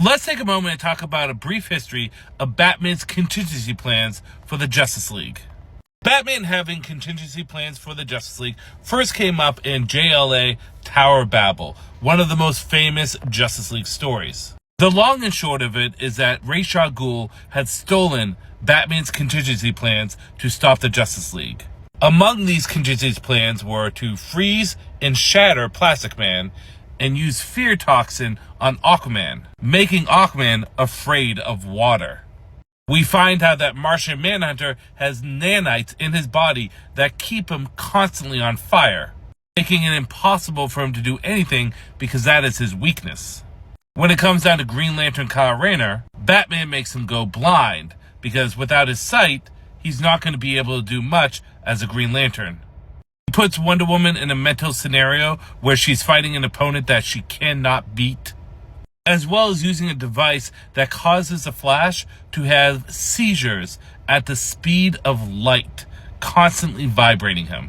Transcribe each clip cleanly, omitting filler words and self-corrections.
Let's take a moment and talk about a brief history of Batman's contingency plans for the Justice League. Batman having contingency plans for the Justice League first came up in JLA Tower of Babel, one of the most famous Justice League stories. The long and short of it is that Ra's al Ghul had stolen Batman's contingency plans to stop the Justice League. Among these contingency plans were to freeze and shatter Plastic Man and use fear toxin on Aquaman, making Aquaman afraid of water. We find out that Martian Manhunter has nanites in his body that keep him constantly on fire, making it impossible for him to do anything because that is his weakness. When it comes down to Green Lantern Kyle Rayner, Batman makes him go blind because without his sight, he's not going to be able to do much as a Green Lantern. He puts Wonder Woman in a mental scenario where she's fighting an opponent that she cannot beat, as well as using a device that causes the Flash to have seizures at the speed of light, constantly vibrating him.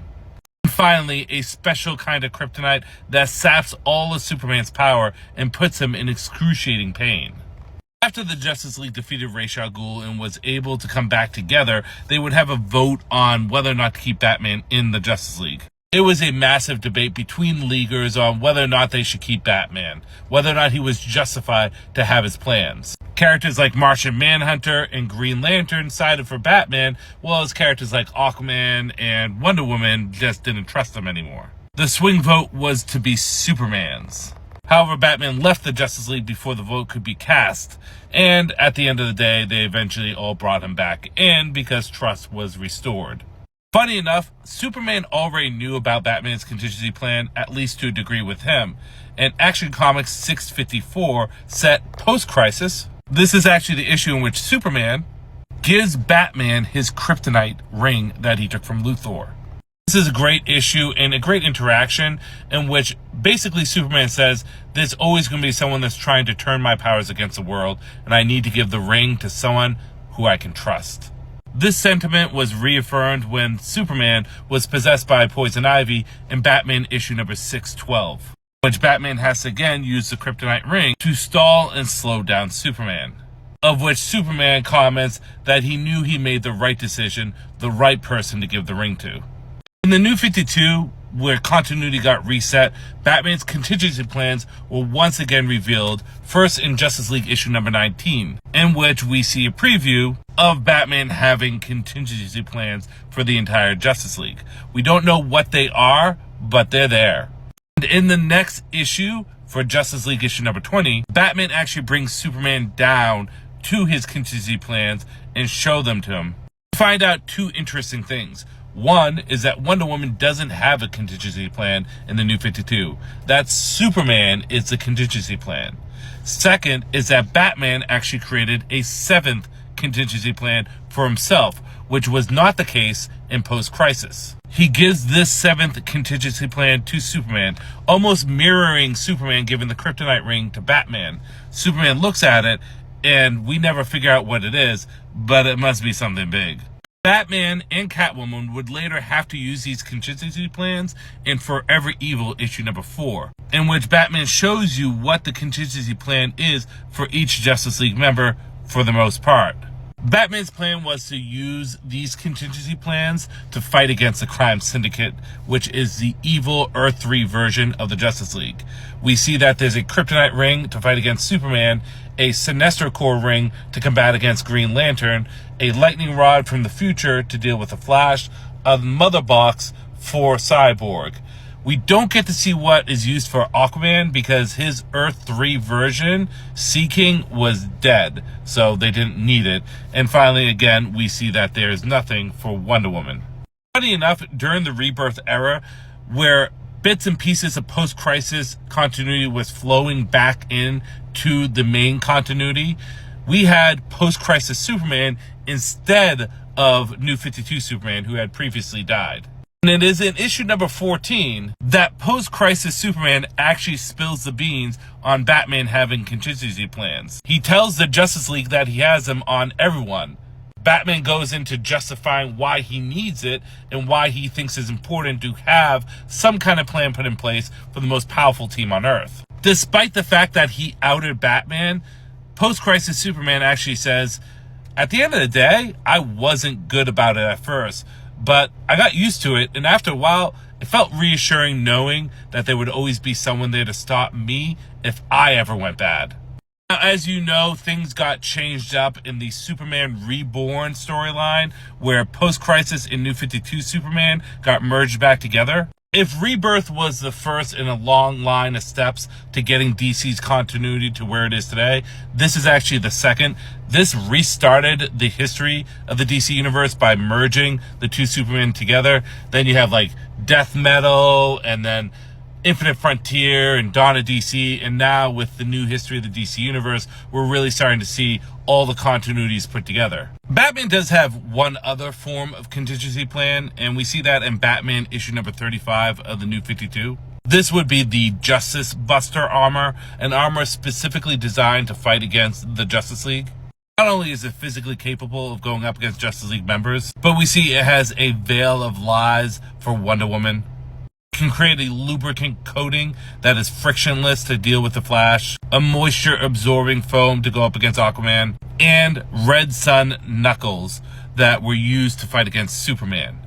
And finally, a special kind of kryptonite that saps all of Superman's power and puts him in excruciating pain. After the Justice League defeated Ra's al Ghul and was able to come back together, they would have a vote on whether or not to keep Batman in the Justice League. It was a massive debate between leaguers on whether or not they should keep Batman, whether or not he was justified to have his plans. Characters like Martian Manhunter and Green Lantern sided for Batman, while as characters like Aquaman and Wonder Woman just didn't trust him anymore. The swing vote was to be Superman's. However, Batman left the Justice League before the vote could be cast, and at the end of the day, they eventually all brought him back in because trust was restored. Funny enough, Superman already knew about Batman's contingency plan, at least to a degree with him, and Action Comics 654 set post-crisis. This is actually the issue in which Superman gives Batman his kryptonite ring that he took from Luthor. This is a great issue and a great interaction in which basically Superman says, there's always going to be someone that's trying to turn my powers against the world, and I need to give the ring to someone who I can trust. This sentiment was reaffirmed when Superman was possessed by Poison Ivy in Batman issue number 612, which Batman has to again use the kryptonite ring to stall and slow down Superman. Of which Superman comments that he knew he made the right decision, the right person to give the ring to. In the New 52, where continuity got reset, Batman's contingency plans were once again revealed, first in Justice League issue number 19, in which we see a preview of Batman having contingency plans for the entire Justice League. We don't know what they are, but they're there. And in the next issue, for Justice League issue number 20, Batman actually brings Superman down to his contingency plans and show them to him. We find out two interesting things. One is that Wonder Woman doesn't have a contingency plan in the New 52. That Superman is the contingency plan. Second is that Batman actually created a seventh contingency plan for himself, which was not the case in post-crisis. He gives this seventh contingency plan to Superman, almost mirroring Superman giving the kryptonite ring to Batman. Superman looks at it, and we never figure out what it is, but it must be something big. Batman and Catwoman would later have to use these contingency plans in Forever Evil issue number 4, in which Batman shows you what the contingency plan is for each Justice League member for the most part. Batman's plan was to use these contingency plans to fight against the crime syndicate, which is the evil Earth 3 version of the Justice League. We see that there's a kryptonite ring to fight against Superman, a Sinestro Corps ring to combat against Green Lantern, a lightning rod from the future to deal with the Flash, a mother box for Cyborg. We don't get to see what is used for Aquaman because his Earth 3 version, Sea King, was dead, so they didn't need it. And finally, again, we see that there is nothing for Wonder Woman. Funny enough, during the Rebirth era, where bits and pieces of post-crisis continuity was flowing back in to the main continuity, we had post-crisis Superman instead of New 52 Superman, who had previously died. And it is in issue number 14 that post-crisis Superman actually spills the beans on Batman having contingency plans. He tells the Justice League that he has them on everyone. Batman goes into justifying why he needs it and why he thinks it's important to have some kind of plan put in place for the most powerful team on Earth. Despite the fact that he outed Batman, post-crisis Superman actually says, at the end of the day, I wasn't good about it at first, but I got used to it, and after a while, it felt reassuring knowing that there would always be someone there to stop me if I ever went bad. Now, as you know, things got changed up in the Superman Reborn storyline, where post-crisis and New 52 Superman got merged back together. If Rebirth was the first in a long line of steps to getting DC's continuity to where it is today, this is actually the second. This restarted the history of the DC universe by merging the two Supermen together. Then you have like Death Metal, and then Infinite Frontier and Dawn of DC, and now with the new history of the DC universe, we're really starting to see all the continuities put together. Batman does have one other form of contingency plan, and we see that in Batman issue number 35 of the New 52. This would be the Justice Buster armor, an armor specifically designed to fight against the Justice League. Not only is it physically capable of going up against Justice League members, but we see it has a veil of lies for Wonder Woman. Can create a lubricant coating that is frictionless to deal with the Flash, a moisture absorbing foam to go up against Aquaman, and Red Sun knuckles that were used to fight against Superman.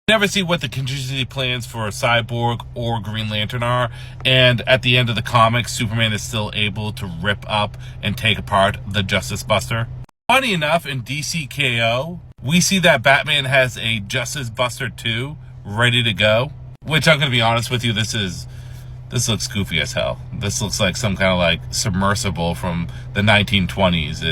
We never see what the contingency plans for Cyborg or Green Lantern are, and at the end of the comic, Superman is still able to rip up and take apart the Justice Buster. Funny enough, in DCKO, we see that Batman has a Justice Buster 2 ready to go. Which, I'm going to be honest with you, this looks goofy as hell. This looks like some kind of like submersible from the 1920s.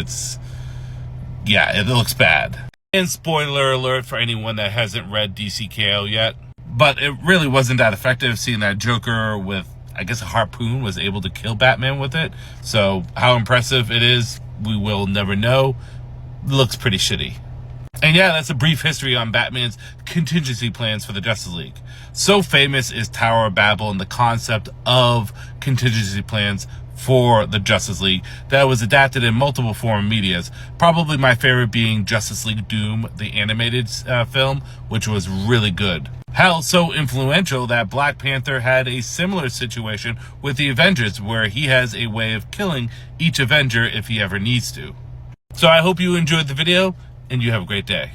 It looks bad. And spoiler alert for anyone that hasn't read DCKO yet. But it really wasn't that effective, seeing that Joker with, I guess, a harpoon was able to kill Batman with it. So how impressive it is, we will never know. It looks pretty shitty. And yeah, that's a brief history on Batman's contingency plans for the Justice League. So famous is Tower of Babel and the concept of contingency plans for the Justice League that was adapted in multiple form medias. Probably my favorite being Justice League Doom, the animated film, which was really good. Hell, so influential that Black Panther had a similar situation with the Avengers, where he has a way of killing each Avenger if he ever needs to. So I hope you enjoyed the video, and you have a great day.